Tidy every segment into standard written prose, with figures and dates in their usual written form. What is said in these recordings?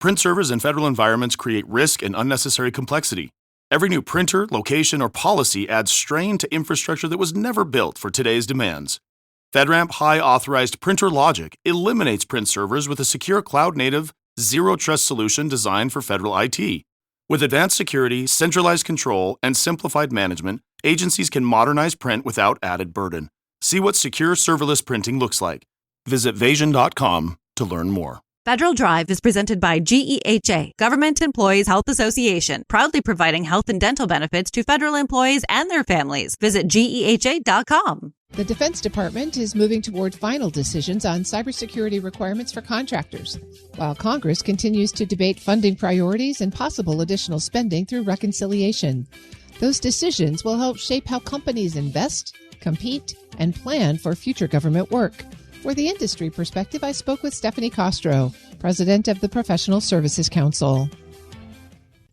Print servers in federal environments create risk and unnecessary complexity. Every new printer, location, or policy adds strain to infrastructure that was never built for today's demands. FedRAMP High Authorized Printer Logic eliminates print servers with a secure cloud-native, zero-trust solution designed for federal IT. With advanced security, centralized control, and simplified management, agencies can modernize print without added burden. See what secure serverless printing looks like. Visit Vasion.com to learn more. Federal Drive is presented by GEHA, Government Employees Health Association, proudly providing health and dental benefits to federal employees and their families. Visit GEHA.com. The Defense Department is moving toward final decisions on cybersecurity requirements for contractors, while Congress continues to debate funding priorities and possible additional spending through reconciliation. Those decisions will help shape how companies invest, compete, and plan for future government work. For the industry perspective, I spoke with Stephanie Kostro, president of the Professional Services Council.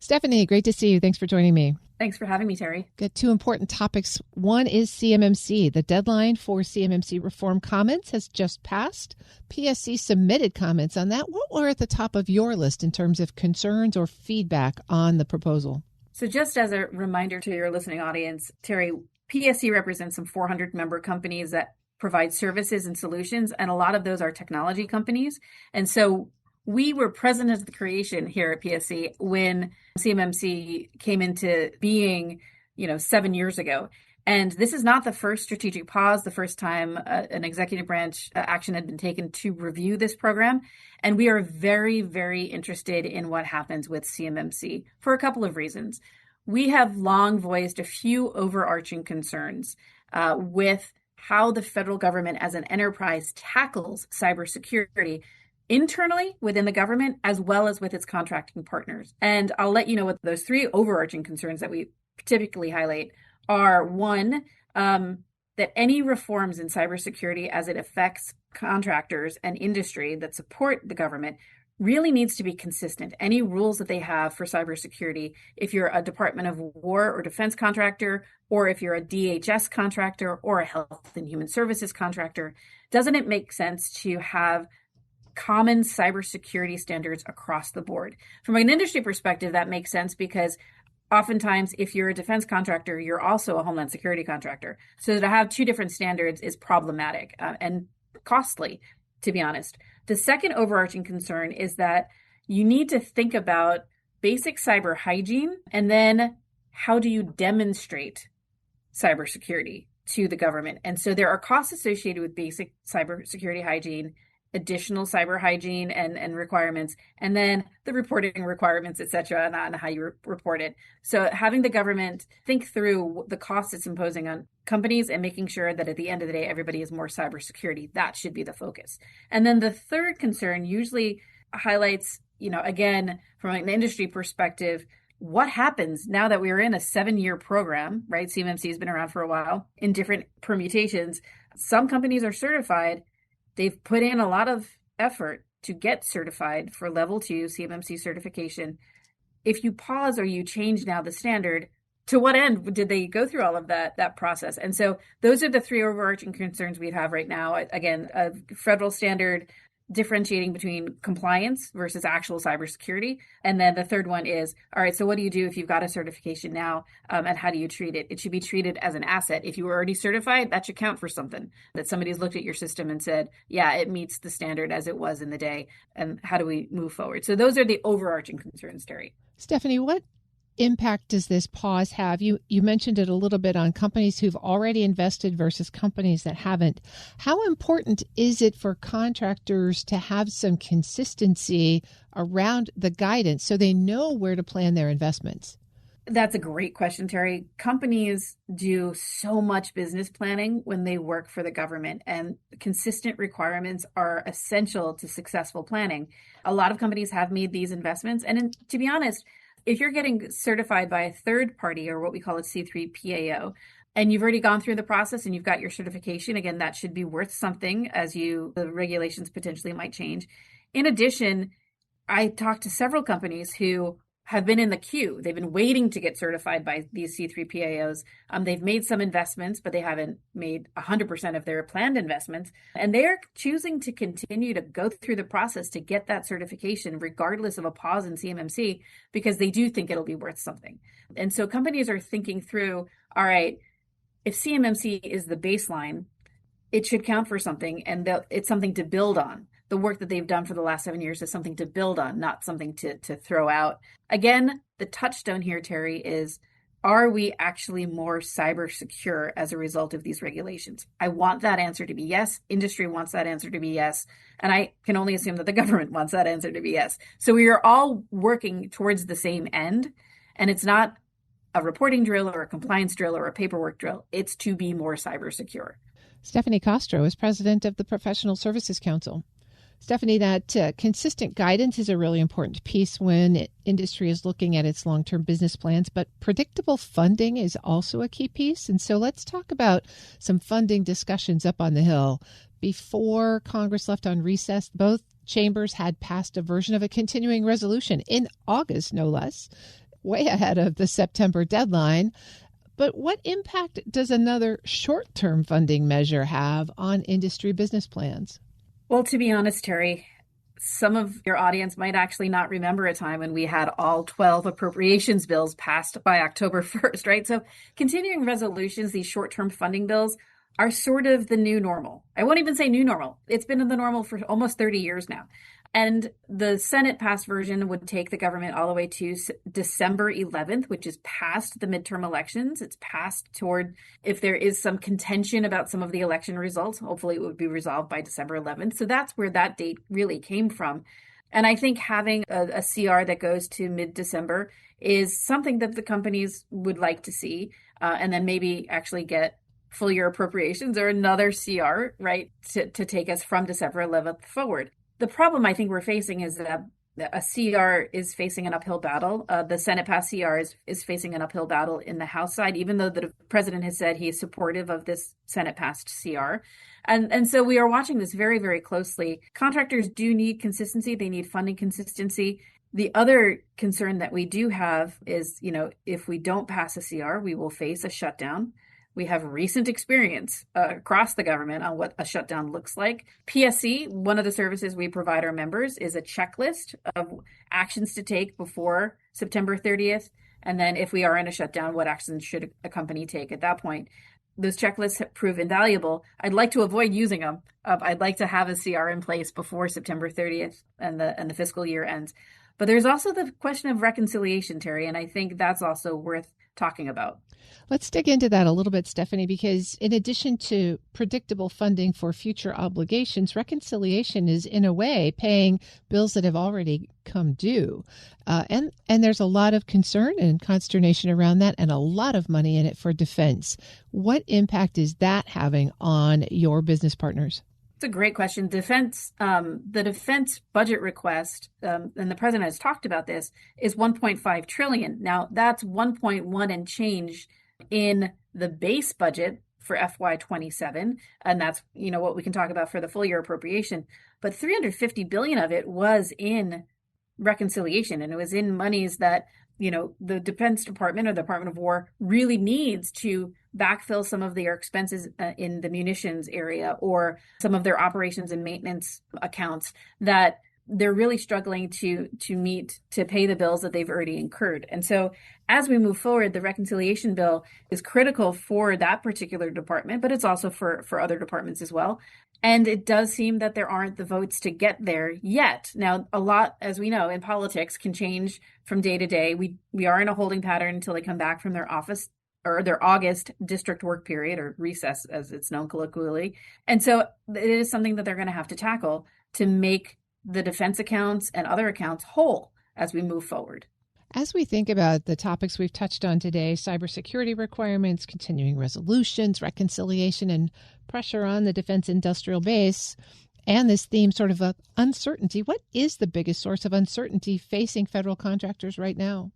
Stephanie, great to see you. Thanks for joining me. Thanks for having me, Terry. Got two important topics. One is CMMC. The deadline for CMMC reform comments has just passed. PSC submitted comments on that. What were at the top of your list in terms of concerns or feedback on the proposal? So just as a reminder to your listening audience, Terry, PSC represents some 400 member companies that provide services and solutions, and a lot of those are technology companies. And so we were present at the creation here at PSC when CMMC came into being, 7 years ago. And this is not the first strategic pause, the first time an executive branch action had been taken to review this program. And we are very, very interested in what happens with CMMC for a couple of reasons. We have long voiced a few overarching concerns with how the federal government as an enterprise tackles cybersecurity internally within the government, as well as with its contracting partners. And I'll let you know what those three overarching concerns that we typically highlight are. One, that any reforms in cybersecurity as it affects contractors and industry that support the government really needs to be consistent. Any rules that they have for cybersecurity, if you're a Department of War or Defense contractor, or if you're a DHS contractor or a Health and Human Services contractor, doesn't it make sense to have common cybersecurity standards across the board? From an industry perspective, that makes sense because oftentimes, if you're a defense contractor, you're also a homeland security contractor. So to have two different standards is problematic and costly, to be honest. The second overarching concern is that you need to think about basic cyber hygiene, and then how do you demonstrate cybersecurity to the government? And so there are costs associated with basic cybersecurity hygiene, additional cyber hygiene and requirements, and then the reporting requirements, et cetera, and how you report it. So having the government think through the costs it's imposing on companies and making sure that at the end of the day, everybody is more cybersecurity, that should be the focus. And then the third concern usually highlights, again, from an industry perspective, what happens now that we're in a 7-year program, right? CMMC has been around for a while in different permutations. Some companies are certified. They've put in a lot of effort to get certified for level 2 CMMC certification. If you pause or you change now the standard, to what end did they go through all of that process? And so those are the three overarching concerns we have right now. Again, a federal standard differentiating between compliance versus actual cybersecurity. And then the third one is, all right, so what do you do if you've got a certification now, and how do you treat it? It should be treated as an asset. If you were already certified, that should count for something, that somebody's looked at your system and said, yeah, it meets the standard as it was in the day. And how do we move forward? So those are the overarching concerns, Terry. Stephanie, what impact does this pause have? You mentioned it a little bit on companies who've already invested versus companies that haven't. How important is it for contractors to have some consistency around the guidance so they know where to plan their investments? That's a great question, Terry. Companies do so much business planning when they work for the government, and consistent requirements are essential to successful planning. A lot of companies have made these investments, and to be honest, if you're getting certified by a third party, or what we call a C3 PAO, and you've already gone through the process and you've got your certification, again, that should be worth something as the regulations potentially might change. In addition, I talked to several companies who have been in the queue. They've been waiting to get certified by these C3PAOs. They've made some investments, but they haven't made 100% of their planned investments. And they're choosing to continue to go through the process to get that certification, regardless of a pause in CMMC, because they do think it'll be worth something. And so companies are thinking through, all right, if CMMC is the baseline, it should count for something, and it's something to build on. The work that they've done for the last 7 years is something to build on, not something to throw out. Again, the touchstone here, Terry, is, are we actually more cyber secure as a result of these regulations? I want that answer to be yes. Industry wants that answer to be yes. And I can only assume that the government wants that answer to be yes. So we are all working towards the same end. And it's not a reporting drill or a compliance drill or a paperwork drill. It's to be more cyber secure. Stephanie Kostro is president of the Professional Services Council. Stephanie, that consistent guidance is a really important piece when industry is looking at its long-term business plans, but predictable funding is also a key piece. And so let's talk about some funding discussions up on the Hill. Before Congress left on recess, both chambers had passed a version of a continuing resolution in August, no less, way ahead of the September deadline. But what impact does another short-term funding measure have on industry business plans? Well, to be honest, Terry, some of your audience might actually not remember a time when we had all 12 appropriations bills passed by October 1st, right? So continuing resolutions, these short-term funding bills, are sort of the new normal. I won't even say new normal. It's been the normal for almost 30 years now. And the Senate passed version would take the government all the way to December 11th, which is past the midterm elections. It's past toward, if there is some contention about some of the election results, hopefully it would be resolved by December 11th. So that's where that date really came from. And I think having a CR that goes to mid-December is something that the companies would like to see, and then maybe actually get full year appropriations or another CR, right, to take us from December 11th forward. The problem I think we're facing is that a CR is facing an uphill battle. The Senate passed CR is facing an uphill battle in the House side, even though the president has said he is supportive of this Senate passed CR. And so we are watching this very, very closely. Contractors do need consistency. They need funding consistency. The other concern that we do have is, if we don't pass a CR, we will face a shutdown. We have recent experience across the government on what a shutdown looks like. PSC, one of the services we provide our members, is a checklist of actions to take before September 30th. And then if we are in a shutdown, what actions should a company take at that point? Those checklists have proved invaluable. I'd like to avoid using them. I'd like to have a CR in place before September 30th and the fiscal year ends. But there's also the question of reconciliation, Terry, and I think that's also worth talking about. Let's dig into that a little bit, Stephanie, because in addition to predictable funding for future obligations, reconciliation is, in a way, paying bills that have already come due. And there's a lot of concern and consternation around that and a lot of money in it for defense. What impact is that having on your business partners? It's a great question. The defense budget request, and the president has talked about this, is $1.5 trillion. Now, that's 1.1 and change in the base budget for FY27, and that's what we can talk about for the full year appropriation. But $350 billion of it was in reconciliation, and it was in monies that the Defense Department or the Department of War really needs to backfill some of their expenses in the munitions area or some of their operations and maintenance accounts that they're really struggling to pay the bills that they've already incurred. And so as we move forward, the reconciliation bill is critical for that particular department, but it's also for other departments as well. And it does seem that there aren't the votes to get there yet. Now, a lot, as we know, in politics can change from day to day. We are in a holding pattern until they come back from their office or their August district work period, or recess as it's known colloquially. And so it is something that they're going to have to tackle to make the defense accounts and other accounts whole as we move forward. As we think about the topics we've touched on today, cybersecurity requirements, continuing resolutions, reconciliation, and pressure on the defense industrial base, and this theme sort of uncertainty, what is the biggest source of uncertainty facing federal contractors right now?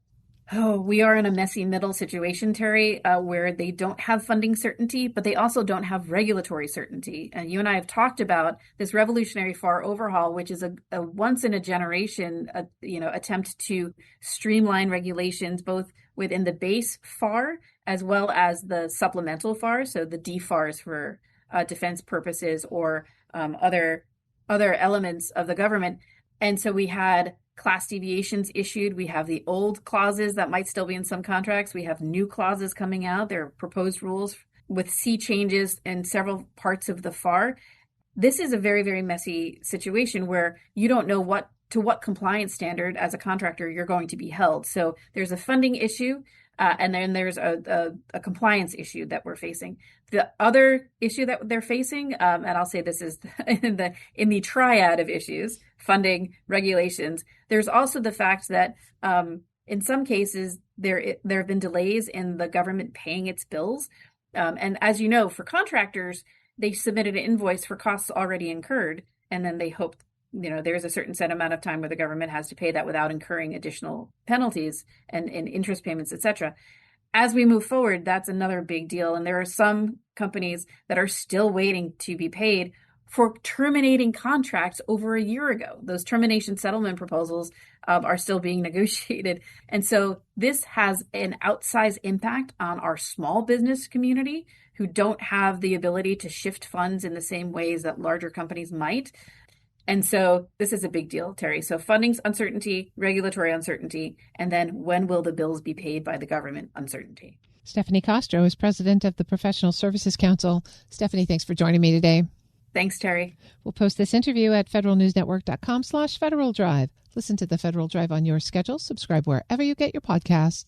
Oh, we are in a messy middle situation, Terry, where they don't have funding certainty, but they also don't have regulatory certainty. And you and I have talked about this revolutionary FAR overhaul, which is a once in a generation, attempt to streamline regulations both within the base FAR as well as the supplemental FAR, so the DFARs for defense purposes or other elements of the government. And so we had class deviations issued. We have the old clauses that might still be in some contracts. We have new clauses coming out. There are proposed rules with sea changes in several parts of the FAR. This is a very, very messy situation where you don't know what compliance standard as a contractor you're going to be held. So there's a funding issue, and then there's a compliance issue that we're facing. The other issue that they're facing, and I'll say this is in the triad of issues, funding, regulations, there's also the fact that in some cases there have been delays in the government paying its bills. And as you know, for contractors, they submitted an invoice for costs already incurred, and then they hope there's a certain set amount of time where the government has to pay that without incurring additional penalties and interest payments, etc. As we move forward, that's another big deal. And there are some companies that are still waiting to be paid for terminating contracts over a year ago. Those termination settlement proposals are still being negotiated. And so this has an outsized impact on our small business community who don't have the ability to shift funds in the same ways that larger companies might. And so this is a big deal, Terry. So funding's uncertainty, regulatory uncertainty, and then when will the bills be paid by the government uncertainty. Stephanie Kostro is president of the Professional Services Council. Stephanie, thanks for joining me today. Thanks, Terry. We'll post this interview at federalnewsnetwork.com/Federal Drive. Listen to the Federal Drive on your schedule. Subscribe wherever you get your podcasts.